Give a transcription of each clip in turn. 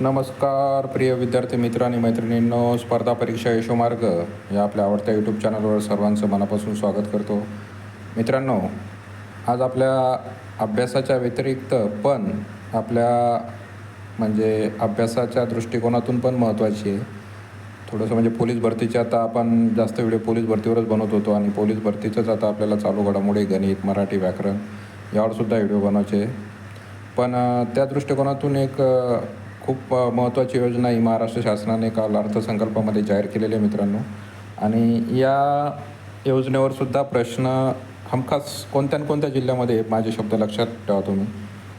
नमस्कार प्रिय विद्यार्थी मित्र आणि मैत्रिणींनो, स्पर्धा परीक्षा यशोमार्ग या आपल्या आवडत्या यूट्यूब चॅनलवर सर्वांचं मनापासून स्वागत करतो. मित्रांनो, आज आपल्या अभ्यासाच्या व्यतिरिक्त पण आपल्या अभ्यासाच्या दृष्टिकोनातून पण महत्त्वाची आहे. थोडंसं पोलीस भरतीचे आता आपण जास्त व्हिडिओ पोलीस भरतीवरच बनवत होतो आणि पोलीस भरतीचंच आता आपल्याला चालू घडामोडी गणित, मराठी व्याकरण यावरसुद्धा व्हिडिओ बनवायचे. पण त्या दृष्टिकोनातून एक खूप महत्त्वाची योजना ही महाराष्ट्र शासनाने काल अर्थसंकल्पामध्ये जाहीर केलेली आहे मित्रांनो. आणि या योजनेवर सुद्धा प्रश्न हमखास कोणत्या न कोणत्या जिल्ह्यामध्ये, माझे शब्द लक्षात ठेवा तुम्ही,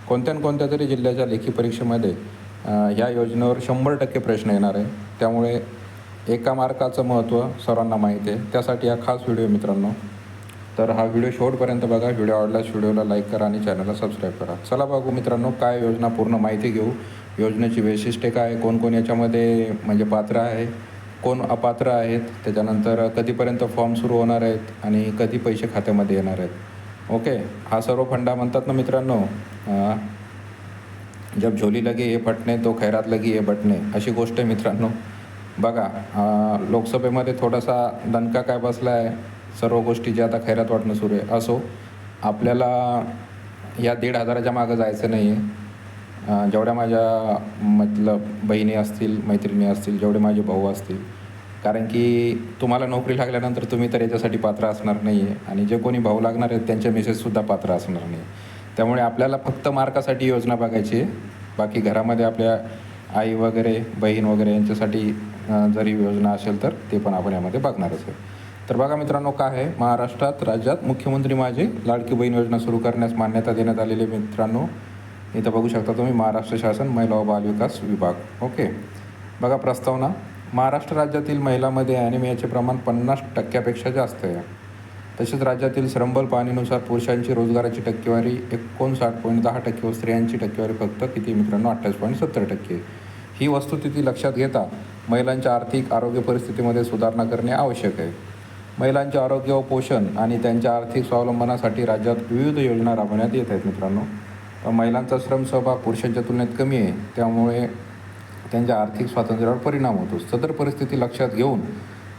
कोणत्या न कोणत्या तरी जिल्ह्याच्या लेखी परीक्षेमध्ये ह्या योजनेवर 100% प्रश्न येणार आहे. त्यामुळे एका मार्काचं महत्त्व सर्वांना माहिती आहे. त्यासाठी हा खास व्हिडिओ मित्रांनो. तर हा व्हिडिओ शेवटपर्यंत बघा. व्हिडिओ आवडल्यास व्हिडिओला लाईक करा आणि चॅनलला सबस्क्राईब करा. चला बघू मित्रांनो, काय योजना पूर्ण माहिती घेऊ. योजनेची वैशिष्ट्ये काय, कोण कोण याच्यामध्ये पात्र आहे, कोण अपात्र आहेत, त्याच्यानंतर कधीपर्यंत फॉर्म सुरू होणार आहेत आणि कधी पैसे खात्यामध्ये येणार आहेत. ओके, हा सर्व फंडा म्हणतात ना मित्रांनो, जब झोली लगे ये फटणे तो खैरात लगी ये बटणे, अशी गोष्ट आहे मित्रांनो. बघा, लोकसभेमध्ये थोडासा दणका काय बसला आहे, सर्व गोष्टी जे आता खैरात वाटणं सुरू आहे. असो, आपल्याला या 1,500च्या मागं जायचं नाही आहे. जेवढ्या माझ्या बहिणी असतील, मैत्रिणी असतील, जेवढे माझे भाऊ असतील, कारण की तुम्हाला नोकरी लागल्यानंतर तुम्ही तर याच्यासाठी पात्र असणार नाही आहे आणि जे कोणी भाऊ लागणार आहेत त्यांच्या मिसेससुद्धा पात्र असणार नाही. त्यामुळे आपल्याला फक्त मार्कासाठी योजना बघायची आहे. बाकी घरामध्ये आपल्या आई वगैरे, बहीण वगैरे यांच्यासाठी जरी योजना असेल तर ते पण आपण यामध्ये बघणारच आहे. तर बघा मित्रांनो, काय आहे, महाराष्ट्रात राज्यात मुख्यमंत्री माझी लाडकी बहीण योजना सुरू करण्यास मान्यता देण्यात आलेली आहे मित्रांनो. इथं बघू शकता तुम्ही, महाराष्ट्र शासन महिला व बालविकास विभाग. ओके, बघा प्रस्तावना. महाराष्ट्र राज्यातील महिलांमध्ये ॲनिमियाचे प्रमाण 50% जास्त आहे. तसेच राज्यातील श्रमबल पाहणीनुसार पुरुषांची रोजगाराची टक्केवारी 59.10% व स्त्रियांची टक्केवारी फक्त किती मित्रांनो 28.70%. ही वस्तुस्थिती लक्षात घेता महिलांच्या आर्थिक आरोग्य परिस्थितीमध्ये सुधारणा करणे आवश्यक आहे. महिलांचे आरोग्य व पोषण आणि त्यांच्या आर्थिक स्वावलंबनासाठी राज्यात विविध योजना राबवण्यात येत आहेत मित्रांनो. महिलांचा श्रम सहभाग पुरुषांच्या तुलनेत कमी आहे, त्यामुळे त्यांच्या आर्थिक स्वातंत्र्यावर परिणाम होतो. सदर परिस्थिती लक्षात घेऊन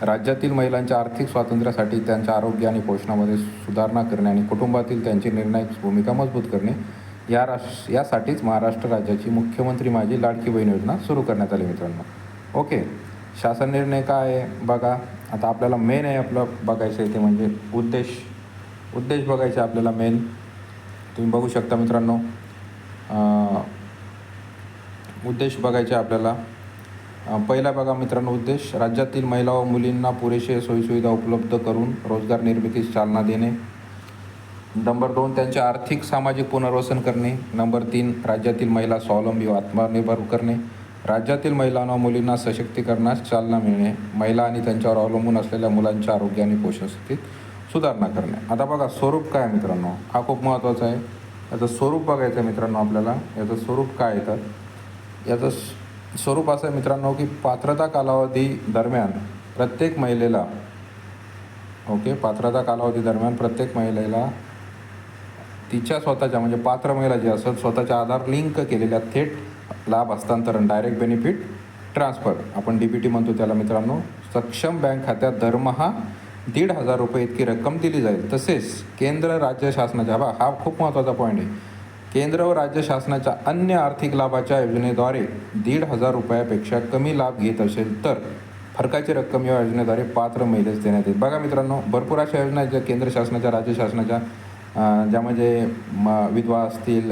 राज्यातील महिलांच्या आर्थिक स्वातंत्र्यासाठी त्यांच्या आरोग्य आणि पोषणामध्ये सुधारणा करणे आणि कुटुंबातील त्यांची निर्णायक भूमिका मजबूत करणे यासाठीच महाराष्ट्र राज्याची मुख्यमंत्री माझी लाडकी बहीण योजना सुरू करण्यात आली मित्रांनो. ओके, शासन निर्णय काय आहे बघा. आता आपल्याला मेन आहे आपलं बघायचं आहे ते म्हणजे उद्देश बघायचे आपल्याला मेन. तुम्ही बघू शकता मित्रांनो, उद्देश बघायचे आपल्याला. पहिला बघा मित्रांनो, उद्देश राज्यातील महिला व मुलींना पुरेसे सोयीसुविधा उपलब्ध करून रोजगार निर्मितीस चालना देणे. नंबर 2, त्यांचे आर्थिक सामाजिक पुनर्वसन करणे. नंबर 3, राज्यातील महिला स्वावलंबी व आत्मनिर्भर करणे. राज्यातील महिलांना व मुलींना सशक्तीकरणास चालना मिळणे. महिला आणि त्यांच्यावर अवलंबून असलेल्या मुलांच्या आरोग्य आणि पोषण स्थितीत सुधारणा करणे. आता बघा स्वरूप काय मित्रांनो, हा खूप महत्त्वाचा आहे. याचं स्वरूप बघायचं आहे मित्रांनो आपल्याला. याचं स्वरूप काय आहे, तर याचं स्वरूप असं आहे मित्रांनो की पात्रता कालावधी दरम्यान प्रत्येक महिलेला प्रत्येक महिलेला तिच्या स्वतःच्या पात्र महिला जे असतात स्वतःच्या आधार लिंक केलेल्या थेट लाभ हस्तांतरण, डायरेक्ट बेनिफिट ट्रान्सफर, आपण DBT म्हणतो त्याला मित्रांनो, सक्षम बँक खात्यात दरमहा 1,500 रुपये इतकी रक्कम दिली जाईल. तसेच केंद्र राज्य शासनाच्या, हा खूप महत्त्वाचा पॉईंट आहे, केंद्र व राज्य शासनाच्या अन्य आर्थिक लाभाच्या योजनेद्वारे 1,500 रुपयापेक्षा कमी लाभ घेत असेल तर फरकाची रक्कम या योजनेद्वारे पात्र महिलेस देण्यात येईल. बघा मित्रांनो, भरपूर अशा योजना आहेत ज्या केंद्र शासनाच्या, राज्य शासनाच्या, ज्यामध्ये विधवा असतील,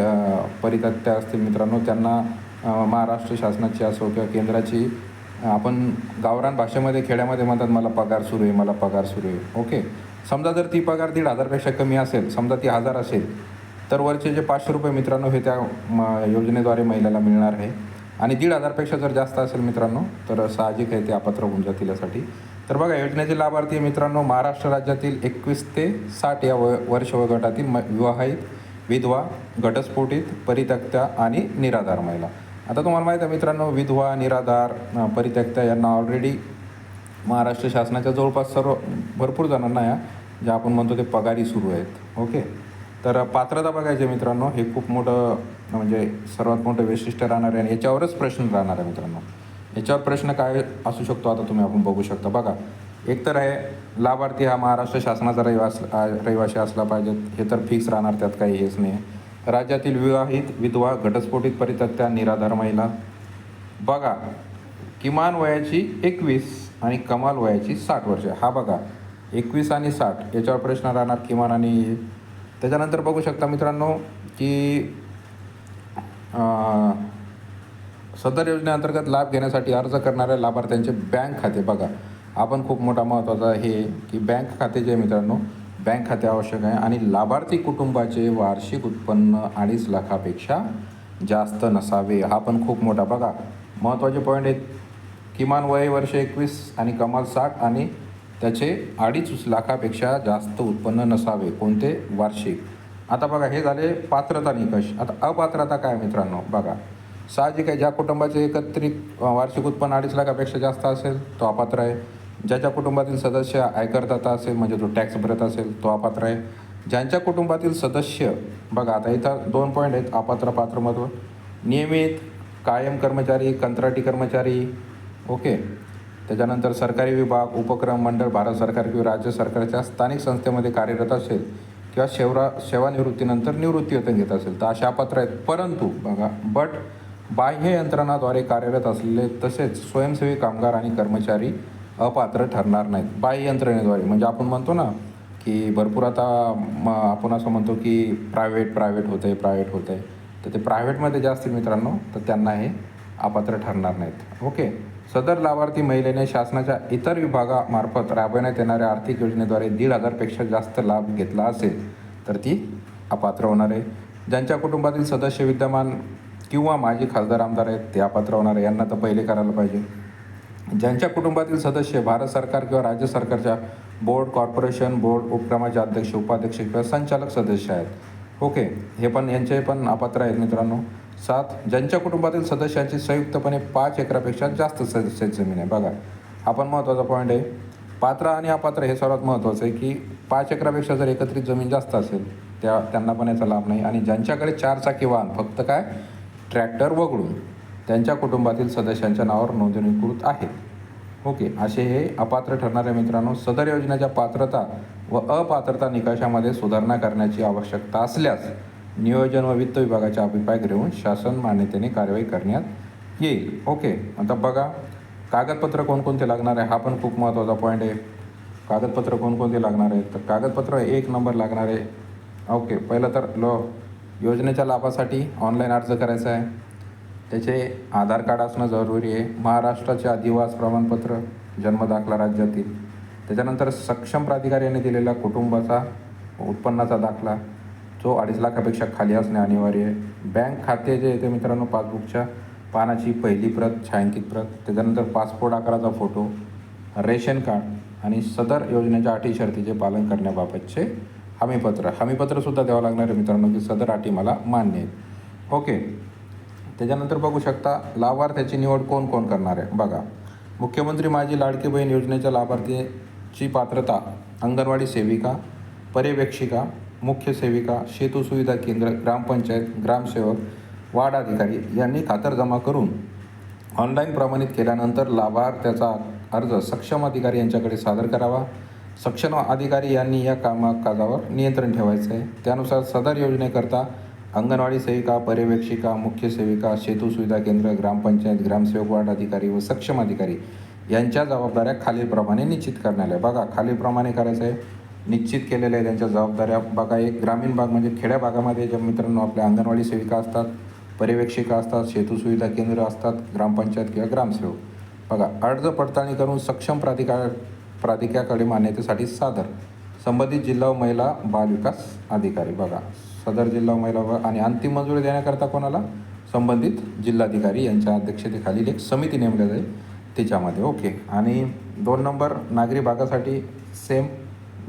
परित्यक्त्या असतील मित्रांनो, त्यांना महाराष्ट्र शासनाची असो किंवा केंद्राची, आपण गावरान भाषेमध्ये खेड्यामध्ये म्हणतात मला पगार सुरू आहे. ओके, समजा जर ती पगार 1,500पेक्षा कमी असेल, समजा ती 1,000 असेल, तर वरचे जे 500 रुपये मित्रांनो हे त्या योजनेद्वारे महिलाला मिळणार आहे. आणि 1,500पेक्षा जर जास्त असेल मित्रांनो तर साहजिक आहे ते अपात्र होऊन जातील यासाठी. तर बघा, योजनेचे लाभार्थी मित्रांनो महाराष्ट्र राज्यातील 21 ते 60 या वर्ष वयोगटातील विवाहित, विधवा, घटस्फोटित, परित्यक्त्या आणि निराधार महिला. आता तुम्हाला माहीत आहे मित्रांनो, विधवा, निराधार, परित्यक्त्या यांना ऑलरेडी महाराष्ट्र शासनाच्या जवळपास भरपूर जणांना ज्या आपण म्हणतो ते पगारी सुरू आहेत. ओके, तर पात्रता बघायची मित्रांनो, हे खूप मोठं म्हणजे सर्वात मोठं वैशिष्ट्य राहणार आहे आणि याच्यावरच प्रश्न राहणार आहे मित्रांनो. याच्यावर प्रश्न काय असू शकतो आता तुम्ही आपण बघू शकता. बघा, एक तर आहे लाभार्थी हा महाराष्ट्र शासनाचा रहिवासी असला पाहिजे, हे तर फिक्स राहणार, त्यात काही हेच नाही. राज्यातील विवाहित विधवा, घटस्फोटित परित्यक्त्या, निराधार महिला. बघा, किमान वयाची 21 आणि कमाल वयाची 60 वर्ष. हा बघा, 21 आणि 60 याच्यावर प्रश्न राहणार, किमान आणि त्याच्यानंतर बघू शकता मित्रांनो की सदर योजनेअंतर्गत लाभ घेण्यासाठी अर्ज करणाऱ्या लाभार्थ्यांचे बँक खाते. बघा, आपण खूप मोठा महत्त्वाचा हे की बँक खाते जे मित्रांनो, बँक खाते आवश्यक आहे आणि लाभार्थी कुटुंबाचे वार्षिक उत्पन्न 2.5 लाखापेक्षा जास्त नसावे. हा पण खूप मोठा बघा महत्त्वाचे पॉईंट आहेत. किमान वय वर्ष 21 आणि कमाल 60 आणि त्याचे 2.5 लाखापेक्षा जास्त उत्पन्न नसावे. कोणते? वार्षिक. आता बघा, हे झाले पात्रता निकष. आता अपात्रता काय मित्रांनो? बघा, साहजिक आहे, ज्या कुटुंबाचे एकत्रित वार्षिक उत्पन्न 2.5 लाखापेक्षा जास्त असेल तो अपात्र आहे. ज्याच्या कुटुंबातील सदस्य आयकरदाता असेल म्हणजे जो टॅक्स भरत असेल तो अपात्र आहे. ज्यांच्या कुटुंबातील सदस्य, बघा आता इथं 2 पॉईंट आहेत, अपात्र पात्र महत्त्व. नियमित, कायम कर्मचारी, कंत्राटी कर्मचारी, ओके. त्याच्यानंतर सरकारी विभाग, उपक्रम, मंडळ, भारत सरकार किंवा राज्य सरकारच्या स्थानिक संस्थेमध्ये कार्यरत असेल किंवा सेवानिवृत्तीनंतर निवृत्तीवेतन घेत असेल तर अशा अपात्र आहेत. परंतु बघा, बाह्य यंत्रणाद्वारे कार्यरत असलेले तसेच स्वयंसेवी कामगार आणि कर्मचारी अपात्र ठरणार नाहीत. बाह्य यंत्रणेद्वारे म्हणजे आपण म्हणतो ना की भरपूर आता आपण असं म्हणतो की प्रायव्हेट होतं आहे, तर ते प्रायव्हेटमध्ये जे असतील मित्रांनो तर त्यांना हे अपात्र ठरणार नाहीत. ओके. सदर लाभार्थी महिलेने शासनाच्या इतर विभागामार्फत राबवण्यात येणाऱ्या आर्थिक योजनेद्वारे 1,500पेक्षा जास्त लाभ घेतला असेल तर ती अपात्र होणार आहे. ज्यांच्या कुटुंबातील सदस्य विद्यमान किंवा माजी खासदार आमदार आहेत ते अपात्र होणार आहे. यांना तर पहिले करायला पाहिजे. ज्यांच्या कुटुंबातील सदस्य भारत सरकार किंवा राज्य सरकारच्या बोर्ड, कॉर्पोरेशन, बोर्ड, उपक्रमाचे अध्यक्ष, उपाध्यक्ष किंवा संचालक सदस्य आहेत, ओके, हे पण यांचे पण अपात्र आहेत मित्रांनो. 7. ज्यांच्या कुटुंबातील सदस्यांची संयुक्तपणे 5 एकरापेक्षा जास्त सदस्य जमीन आहे. बघा, हा पण महत्त्वाचा पॉईंट आहे. पात्र आणि अपात्र हे सर्वात महत्त्वाचं आहे की 5 एकरापेक्षा जर एकत्रित जमीन जास्त असेल त्यांना पण याचा लाभ नाही. आणि ज्यांच्याकडे 4 चाकी वाहन, फक्त काय ट्रॅक्टर वगळून, त्यांच्या कुटुंबातील सदस्यांच्या नावावर नोंदणीकृत आहेत, ओके, असे हे अपात्र ठरणारे मित्रांनो. सदर योजनेच्या पात्रता व अपात्रता निकषामध्ये सुधारणा करण्याची आवश्यकता असल्यास नियोजन व वित्त विभागाचे अभिप्राय घेऊन शासन मान्यतेने कार्यवाही करण्यात येईल. ओके. आता बघा, कागदपत्र कोणकोणते लागणार आहे हा पण खूप महत्त्वाचा पॉईंट आहे. कागदपत्र कोणकोणते लागणार आहे तर कागदपत्र 1 नंबर लागणार आहे. ओके. पहिलं तर योजनेच्या लाभासाठी ऑनलाईन अर्ज करायचा आहे. त्याचे आधार कार्ड असणं जरुरी आहे. महाराष्ट्राचे अधिवास प्रमाणपत्र, जन्मदाखला राज्यातील. त्याच्यानंतर सक्षम प्राधिकारी यांनी दिलेला कुटुंबाचा उत्पन्नाचा दाखला जो 2.5 लाखापेक्षा खाली असणे अनिवार्य आहे. बँक खाते जे येते मित्रांनो, पासबुकच्या पानाची पहिली प्रत, छायांकित प्रत. त्याच्यानंतर पासपोर्ट आकाराचा फोटो, रेशन कार्ड आणि सदर योजनेच्या अटी शर्तीचे पालन करण्याबाबतचे हमीपत्रसुद्धा द्यावं लागणार आहे मित्रांनो की सदर अटी मला मान्य आहेत. ओके. त्याच्यानंतर बघू शकता लाभार्थ्याची निवड कोण करणार आहे. बघा, मुख्यमंत्री माझी लाडकी बहीण योजनेच्या लाभार्थीची पात्रता अंगणवाडी सेविका, पर्यवेक्षिका, मुख्य सेविका, सेतू सुविधा केंद्र, ग्रामपंचायत, ग्रामसेवक, वार्ड अधिकारी यांनी खातरजमा करून ऑनलाईन प्रमाणित केल्यानंतर लाभार्थ्याचा अर्ज सक्षम अधिकारी यांच्याकडे सादर करावा. सक्षम अधिकारी यांनी या कामाकाजावर नियंत्रण ठेवायचं आहे. त्यानुसार सदर योजनेकरता अंगणवाडी सेविका, पर्यवेक्षिका, मुख्य सेविका, सेतू सुविधा केंद्र, ग्रामपंचायत, ग्रामसेवक, वार्ड अधिकारी व सक्षम अधिकारी यांच्या जबाबदाऱ्या खालीलप्रमाणे निश्चित करण्यात आल्या. बघा, खालीलप्रमाणे करायचं आहे, निश्चित केलेल्या आहे त्यांच्या जबाबदाऱ्या. बघा, एक ग्रामीण भाग म्हणजे खेड्या भागामध्ये ज्या मित्रांनो आपल्या अंगणवाडी सेविका असतात, पर्यवेक्षिका असतात, सेतू सुविधा केंद्र असतात, ग्रामपंचायत किंवा ग्रामसेवक. बघा, अर्ज पडताळणी करून सक्षम प्राधिकाऱ्याकडे मान्यतेसाठी सादर. संबंधित जिल्हा व महिला बालविकास अधिकारी. बघा, सदर जिल्हा व महिला आणि अंतिम मंजुरी देण्याकरता कोणाला? संबंधित जिल्हाधिकारी यांच्या अध्यक्षतेखालील एक समिती नेमली जाईल त्याच्यामध्ये. ओके. आणि 2 नंबर नागरी भागासाठी सेम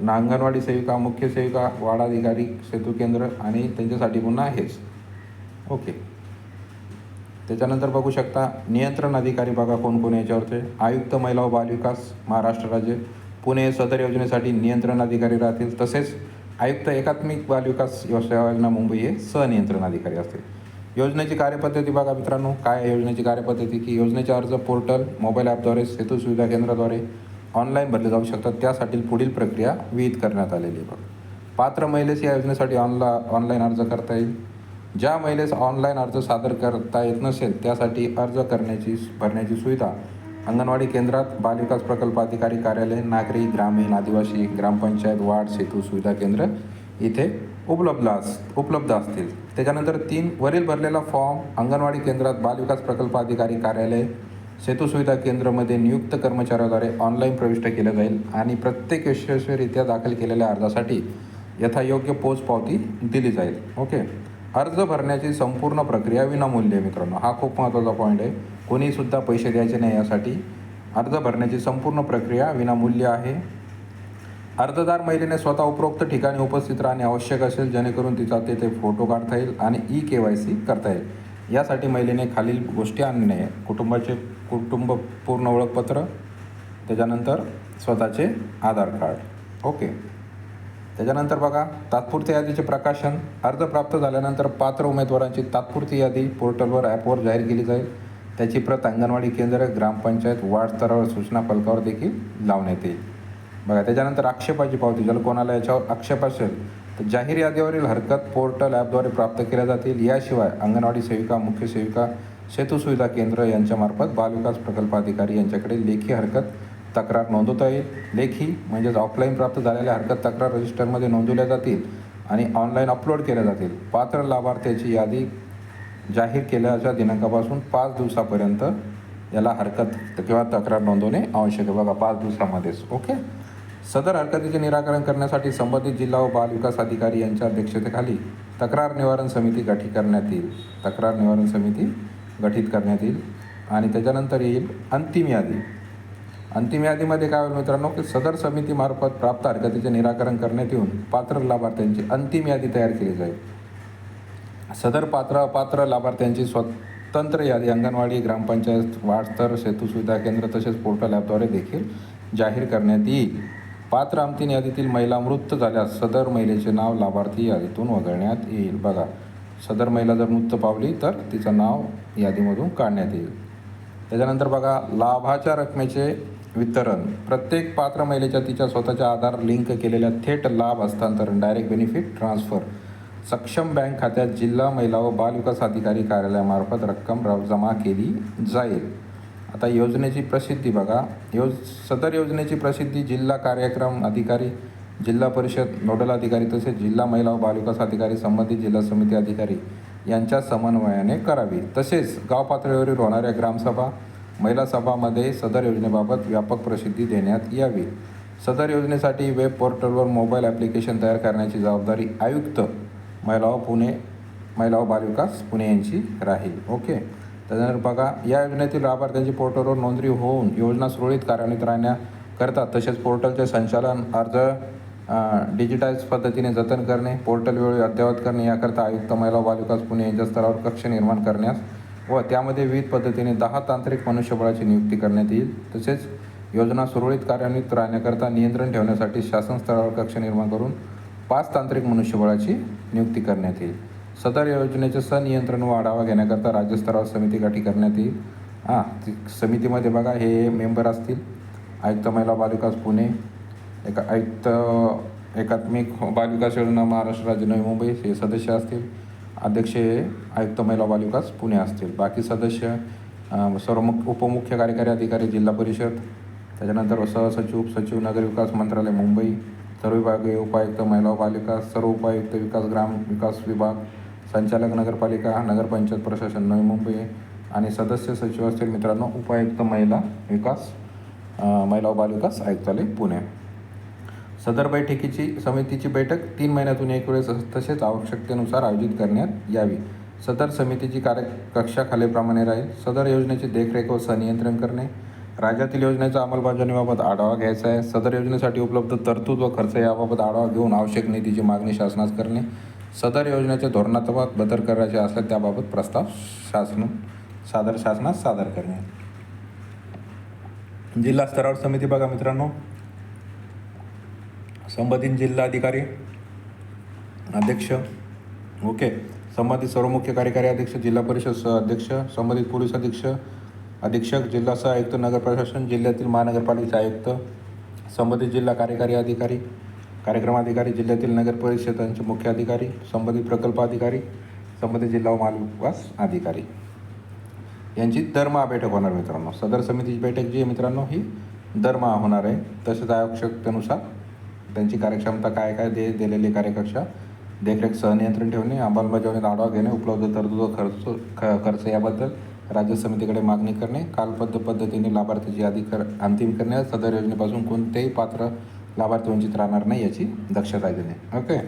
अंगणवाडी सेविका, मुख्य सेविका, वार्ड अधिकारी, सेतू केंद्र आणि त्यांच्यासाठी पुन्हा हेच. ओके. त्याच्यानंतर बघू शकता नियंत्रण अधिकारी. बघा कोण याच्यावरचे. आयुक्त महिला व बालविकास महाराष्ट्र राज्य पुणे सदर योजनेसाठी नियंत्रण अधिकारी राहतील. तसेच आयुक्त एकात्मिक बालविकास योजना मुंबई हे सहनियंत्रण अधिकारी असतील. योजनेची कार्यपद्धती बघा मित्रांनो, काय आहे योजनेची कार्यपद्धती की योजनेचे अर्ज पोर्टल, मोबाईल ॲपद्वारे, सेतू सुविधा केंद्राद्वारे ऑनलाईन भरले जाऊ शकतात. त्यासाठी पुढील प्रक्रिया विहित करण्यात आलेली आहे. बघा, पात्र महिलेस या योजनेसाठी ऑनलाईन अर्ज करता येईल. ज्या महिलेस ऑनलाईन अर्ज सादर करता येत नसेल त्यासाठी अर्ज भरण्याची सुविधा अंगणवाडी केंद्रात, बालविकास प्रकल्प अधिकारी कार्यालय, नागरी, ग्रामीण, आदिवासी, ग्रामपंचायत, वार्ड, सेतू सुविधा केंद्र इथे उपलब्ध असतील. त्याच्यानंतर 3 वरील भरलेला फॉर्म अंगणवाडी केंद्रात, बालविकास प्रकल्प अधिकारी कार्यालय, सेतू सुविधा केंद्रामध्ये नियुक्त कर्मचाऱ्याद्वारे ऑनलाईन प्रविष्ट केलं जाईल आणि प्रत्येक यशस्वीरित्या दाखल केलेल्या अर्जासाठी यथायोग्य पोचपावती दिली जाईल. ओके. अर्ज भरण्याची संपूर्ण प्रक्रिया विनामूल्य आहे मित्रांनो, हा खूप महत्त्वाचा पॉईंट आहे. कोणीसुद्धा पैसे द्यायचे नाही. यासाठी अर्ज भरण्याची संपूर्ण प्रक्रिया विनामूल्य आहे. अर्जदार महिलेने स्वतः उपरोक्त ठिकाणी उपस्थित राहणे आवश्यक असेल, जेणेकरून तिचा तेथे फोटो काढता येईल आणि KYC करता येईल. यासाठी महिलेने खालील गोष्टी आणणे: कुटुंब पूर्ण ओळखपत्र, त्याच्यानंतर स्वतःचे आधार कार्ड. ओके. त्याच्यानंतर बघा, तात्पुरत्या यादीचे प्रकाशन. अर्ज प्राप्त झाल्यानंतर पात्र उमेदवारांची तात्पुरती यादी पोर्टलवर, ॲपवर जाहीर केली जाईल. त्याची प्रत अंगणवाडी केंद्र, ग्रामपंचायत, वार्ड स्तरावर सूचना फलकावर देखील लावण्यात येईल. बघा, त्याच्यानंतर आक्षेपाची पावती. जर कोणाला याच्यावर आक्षेप असेल तर जाहीर यादीवरील हरकत पोर्टल ॲपद्वारे प्राप्त केल्या जातील. याशिवाय अंगणवाडी सेविका, मुख्य सेविका, सेतू सुविधा केंद्र यांच्यामार्फत बालविकास प्रकल्प अधिकारी यांच्याकडे लेखी हरकत तक्रार नोंदवता येईल. लेखी म्हणजेच ऑफलाईन प्राप्त झालेल्या हरकत तक्रार रजिस्टरमध्ये नोंदवल्या जातील आणि ऑनलाईन अपलोड केल्या जातील. पात्र लाभार्थ्याची यादी जाहीर केल्याच्या दिनांकापासून 5 दिवसापर्यंत याला हरकत किंवा तक्रार नोंदवणे आवश्यक आहे. बघा, 5 दिवसामध्येच. ओके. सदर हरकतीचे निराकरण करण्यासाठी संबंधित जिल्हा व बालविकास अधिकारी यांच्या अध्यक्षतेखाली तक्रार निवारण समिती गठीत करण्यात येईल. आणि त्याच्यानंतर येईल अंतिम यादी. अंतिम यादीमध्ये काय होईल मित्रांनो की सदर समितीमार्फत प्राप्त हरकतीचे निराकरण करण्यात येऊन पात्र लाभार्थ्यांची अंतिम यादी तयार केली जाईल. सदर अपात्र लाभार्थ्यांची स्वतंत्र यादी अंगणवाडी, ग्रामपंचायत, वार्ड स्तर, सेतू सुविधा केंद्र तसेच पोर्टल ॲपद्वारे देखील जाहीर करण्यात येईल. पात्र अंतिम यादीतील महिला मृत झाल्यास सदर महिलेचे नाव लाभार्थी यादीतून वगळण्यात येईल. बघा, सदर महिला जर मृत पावली तर तिचं नाव यादीमधून काढण्यात येईल. त्याच्यानंतर बघा, लाभाच्या रकमेचे वितरण. प्रत्येक पात्र महिलेच्या तिच्या स्वतःच्या आधार लिंक केलेल्या थेट लाभ हस्तांतरण, डायरेक्ट बेनिफिट ट्रान्सफर, सक्षम बँक खात्यात जिल्हा महिला व बालविकास अधिकारी कार्यालयामार्फत रक्कम जमा केली जाईल. आता योजनेची प्रसिद्धी बघा. सदर योजनेची प्रसिद्धी जिल्हा कार्यक्रम अधिकारी, जिल्हा परिषद नोडल अधिकारी तसेच जिल्हा महिला व बालविकास अधिकारी, संबंधित जिल्हा समिती अधिकारी यांच्या समन्वयाने करावी. तसेच गाव पातळीवरील होणाऱ्या ग्रामसभा, महिला सभामध्ये सदर योजनेबाबत व्यापक प्रसिद्धी देण्यात यावी. सदर योजनेसाठी वेब पोर्टलवर मोबाईल ॲप्लिकेशन तयार करण्याची जबाबदारी आयुक्त महिला व बालविकास पुणे यांची राहील. ओके. त्यानंतर बघा, या योजनेतील लाभार्थ्यांची पोर्टलवर नोंदणी होऊन योजना सुरळीत कार्यान्वित राहण्याकरता तसेच पोर्टलचे संचालन, अर्ज डिजिटाईज पद्धतीने जतन करणे, पोर्टल वेळी अद्ययावत करणे याकरता आयुक्त महिला व बालविकास पुणे यांच्या स्तरावर कक्ष निर्माण करण्यास व त्यामध्ये विविध पद्धतीने 10 तांत्रिक मनुष्यबळाची नियुक्ती करण्यात येईल. तसेच योजना सुरळीत कार्यान्वित राहण्याकरता नियंत्रण ठेवण्यासाठी शासन स्तरावर कक्ष निर्माण करून 5 तांत्रिक मनुष्यबळाची नियुक्ती करण्यात येईल. सदर योजनेचे संनियंत्रण व आढावा घेण्याकरता राज्यस्तरावर समिती गठीत करण्यात येईल. समितीमध्ये बघा, हे मेंबर असतील आयुक्त महिला बालविकास पुणे, आयुक्त एकात्मिक बालविकास योजना महाराष्ट्र राज्य नवी मुंबई हे सदस्य असतील. अध्यक्ष हे आयुक्त महिला बालविकास पुणे असतील. बाकी सदस्य सर्व उपमुख्य कार्यकारी अधिकारी जिल्हा परिषद, त्याच्यानंतर सहसचिव, उपसचिव, नगर विकास मंत्रालय मुंबई, सर्व विभागीय उपायुक्त महिला व बालविकास, सर्व उपायुक्त विकास, ग्राम विकास विभाग, संचालक नगरपालिका, नगरपंचायत प्रशासन नवी मुंबई आणि सदस्य सचिव असतील मित्रांनो उपायुक्त महिला व बालविकास आयुक्तालय पुणे. सदर समितीची बैठक 3 महिन्यातून एक वेळेस तसेच आवश्यकतेनुसार आयोजित करण्यात यावी. सदर समितीची कार्यकक्षा खालीलप्रमाणे राहील. सदर योजनेची देखरेख व संनियंत्रण करणे, राज्यातील योजनेच्या अंमलबजावणीबाबत आढावा घ्यायचा आहे. सदर योजनेसाठी उपलब्ध तरतूद व खर्च याबाबत आढावा घेऊन आवश्यक निधीची मागणी शासनास करणे. सदर योजनेचे धोरणात्मक बदल करायचे असल्यास त्याबाबत प्रस्ताव शासनास सादर करणे. जिल्हा स्तरावर समिती बघा मित्रांनो, संबंधित जिल्हाधिकारी, अध्यक्ष, ओके, संबंधित सर्व मुख्य कार्यकारी अध्यक्ष, जिल्हा परिषद अध्यक्ष, संबंधित पोलीस अधीक्षक, जिल्हा सह आयुक्त, नगर प्रशासन, जिल्ह्यातील महानगरपालिकेचे आयुक्त, संबंधित जिल्हा कार्यकारी अधिकारी, कार्यक्रम अधिकारी, जिल्ह्यातील नगर परिषदांचे मुख्य अधिकारी, संबंधित प्रकल्प अधिकारी, संबंधित जिल्हा व महाविकास अधिकारी यांची दरमहा बैठक होणार मित्रांनो. सदर समितीची बैठक जी आहे मित्रांनो ही दरमहा होणार आहे. तसेच आवश्यकतेनुसार त्यांची कार्यक्षमता काय दिलेली कार्यकक्षा, देखरेख, सहनियंत्रण ठेवणे, अंमलबजावणीत आढावा घेणे, उपलब्ध तरतूद खर्च याबद्दल राज्य समितीकडे मागणी करणे, कालबद्ध पद्धतीने लाभार्थीची यादी अंतिम करणे, सदर योजनेपासून कोणतेही पात्र लाभार्थी वंचित राहणार नाही याची दक्षता घेणे. ओके.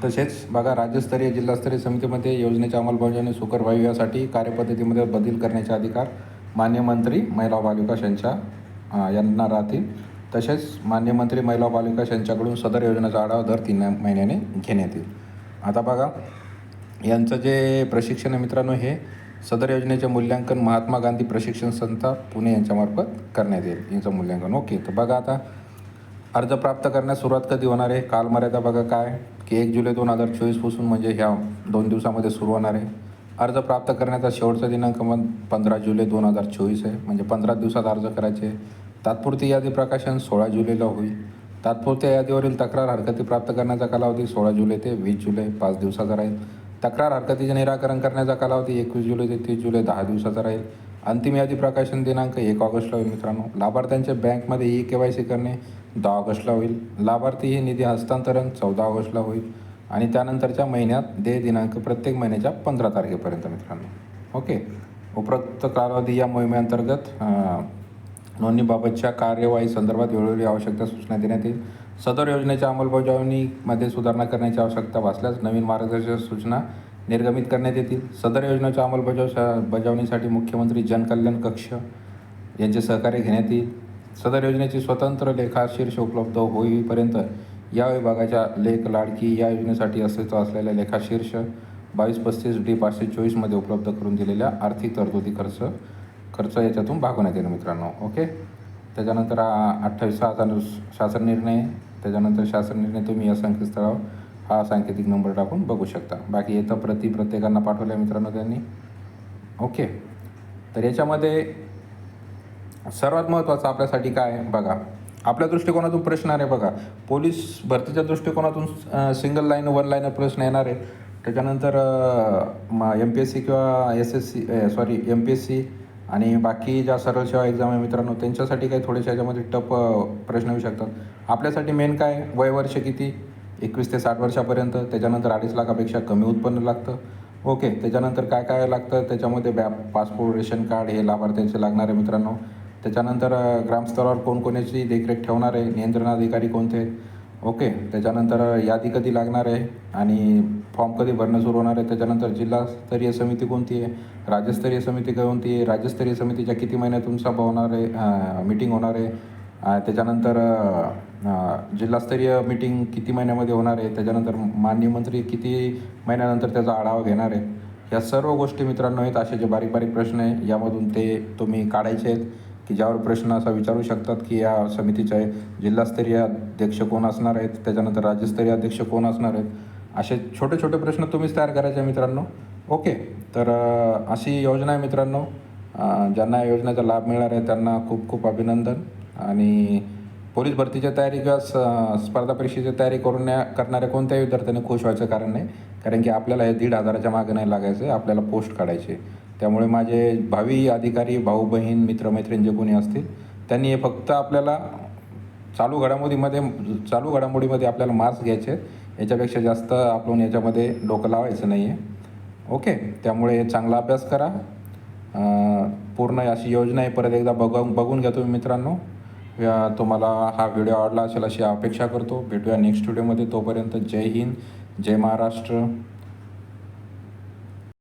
तसेच बघा, राज्यस्तरीय जिल्हास्तरीय समितीमध्ये योजनेच्या अंमलबजावणी सुकर व्हावी यासाठी कार्यपद्धतीमध्ये बदल करण्याचे अधिकार मान्य मंत्री महिला व बालविकास यांना राहतील. तसेच मान्य मंत्री महिला व बालविकास यांच्याकडून सदर योजनेचा आढावा दर 3 महिन्याने घेण्यात येईल. आता बघा, यांचं जे प्रशिक्षण आहे मित्रांनो हे सदर योजनेचे मूल्यांकन महात्मा गांधी प्रशिक्षण संस्था पुणे यांच्यामार्फत करण्यात येईल यांचं मूल्यांकन. ओके. तर बघा, आता अर्ज प्राप्त करण्यास सुरुवात कधी होणार आहे, कालमर्यादा बघा काय की 1 जुलै 2024 पासून म्हणजे ह्या 2 दिवसामध्ये सुरू होणार आहे. अर्ज प्राप्त करण्याचा शेवटचा दिनांक 15 जुलै 2024 आहे, म्हणजे 15 दिवसात अर्ज करायचे. तात्पुरती यादी प्रकाशन 16 जुलैला होईल. तात्पुरत्या यादीवरील तक्रार हरकती प्राप्त करण्याचा कालावधी 16 जुलै ते 20 जुलै 5 दिवसाचा राहील. तक्रार हरकतीचे निराकरण करण्याचा कालावधी 21 जुलै ते 30 जुलै 10 दिवसाचा राहील. अंतिम यादी प्रकाशन दिनांक 1 ऑगस्टला होईल मित्रांनो. लाभार्थ्यांच्या बँकमध्ये KYC करणे 10 ऑगस्टला होईल. लाभार्थी हे निधी हस्तांतरण 14 ऑगस्टला होईल आणि त्यानंतरच्या महिन्यात देय दिनांक प्रत्येक महिन्याच्या 15 तारखेपर्यंत मित्रांनो. ओके. उपरोक्त कालावधी या मोहिमेअंतर्गत नोंदणीबाबतच्या कार्यवाही संदर्भात वेळोवेळी आवश्यक सूचना देण्यात येईल. सदर योजनेच्या अंमलबजावणीमध्ये सुधारणा करण्याची आवश्यकता भासल्यास नवीन मार्गदर्शक सूचना निर्गमित करण्यात येतील. सदर योजनेच्या अंमलबजावणीसाठी मुख्यमंत्री जनकल्याण कक्ष यांचे सहकार्य घेण्यात येईल. सदर योजनेची स्वतंत्र लेखाशीर्ष उपलब्ध होईपर्यंत या विभागाच्या लेख लाडकी या योजनेसाठी अस्तित्व असलेल्या लेखाशीर्ष 2235D-524 मध्ये उपलब्ध करून दिलेल्या आर्थिक तरतुदी खर्च याच्यातून भागवण्यात येईल मित्रांनो. ओके. त्याच्यानंतर 28 शासन निर्णय, त्याच्यानंतर शासन निर्णय तुम्ही या संकेतस्थळावर हा सांकेतिक नंबर टाकून बघू शकता. बाकी येतं प्रति प्रत्येकांना पाठवल्या मित्रांनो त्यांनी. ओके. तर याच्यामध्ये सर्वात महत्त्वाचं आपल्यासाठी काय बघा, आपल्या दृष्टिकोनातून प्रश्न आहे बघा, पोलीस भरतीच्या दृष्टिकोनातून सिंगल लाईन 1 लाईनर प्रश्न येणार आहे. त्याच्यानंतर MPSC किंवा MPSC आणि बाकी ज्या सरळ सेवा एक्झाम आहे मित्रांनो त्यांच्यासाठी काही थोडेसे याच्यामध्ये टफ प्रश्न येऊ शकतात. आपल्यासाठी मेन काय, वयवर्ष किती, 21 ते 60 वर्षापर्यंत. त्याच्यानंतर 2.5 लाखापेक्षा कमी उत्पन्न लागतं. ओके. त्याच्यानंतर काय लागतं त्याच्यामध्ये पासपोर्ट, रेशन कार्ड हे लाभार्थ्यांचे लागणार आहे मित्रांनो. त्याच्यानंतर ग्रामस्तरावर कोणकोणाची देखरेख ठेवणार आहे, नियंत्रण अधिकारी कोणते. ओके. त्याच्यानंतर यादी कधी लागणार आहे आणि फॉर्म कधी भरणं सुरू होणार आहे. त्याच्यानंतर जिल्हास्तरीय समिती कोणती आहे, राज्यस्तरीय समिती कोणती आहे, राज्यस्तरीय समितीच्या किती महिन्यातून सभा होणार आहे, मीटिंग होणार आहे. त्याच्यानंतर जिल्हास्तरीय मीटिंग किती महिन्यामध्ये होणार आहे. त्याच्यानंतर माननीय मंत्री किती महिन्यानंतर त्याचा आढावा घेणार आहे. या सर्व गोष्टी मित्रांनो आहेत. असे जे बारीक प्रश्न आहे यामधून ते तुम्ही काढायचे आहेत की ज्यावर प्रश्न असा विचारू शकतात की या समितीचे जिल्हास्तरीय अध्यक्ष कोण असणार आहेत, त्याच्यानंतर राज्यस्तरीय अध्यक्ष कोण असणार आहेत. असे छोटे प्रश्न तुम्हीच तयार करायचे मित्रांनो. ओके. तर अशी योजना आहे मित्रांनो. ज्यांना या योजनेचा लाभ मिळणार आहे त्यांना खूप अभिनंदन. आणि पोलीस भरतीची तयारी किंवा स्पर्धा परीक्षेची तयारी करणाऱ्या कोणत्याही विद्यार्थ्यांनी खुश व्हायचं कारण नाही, कारण की आपल्याला हे 1,500च्या मागे नाही लागायचं आहे, आपल्याला पोस्ट काढायचे. त्यामुळे माझे भावी अधिकारी, भाऊ बहीण, मित्रमैत्रीण जे कोणी असतील त्यांनी हे फक्त आपल्याला चालू घडामोडीमध्ये आपल्याला मार्क्स घ्यायचे, याच्यापेक्षा जास्त आपण याच्यामध्ये डोकं लावायचं नाही आहे. ओके. त्यामुळे चांगला अभ्यास करा. पूर्ण अशी योजना आहे, परत एकदा बघून घ्या तुम्ही मित्रांनो. तुम्हाला हा व्हिडिओ आवडला असेल अशी अपेक्षा करतो. भेटूया नेक्स्ट व्हिडिओमध्ये. तोपर्यंत जय हिंद, जय महाराष्ट्र.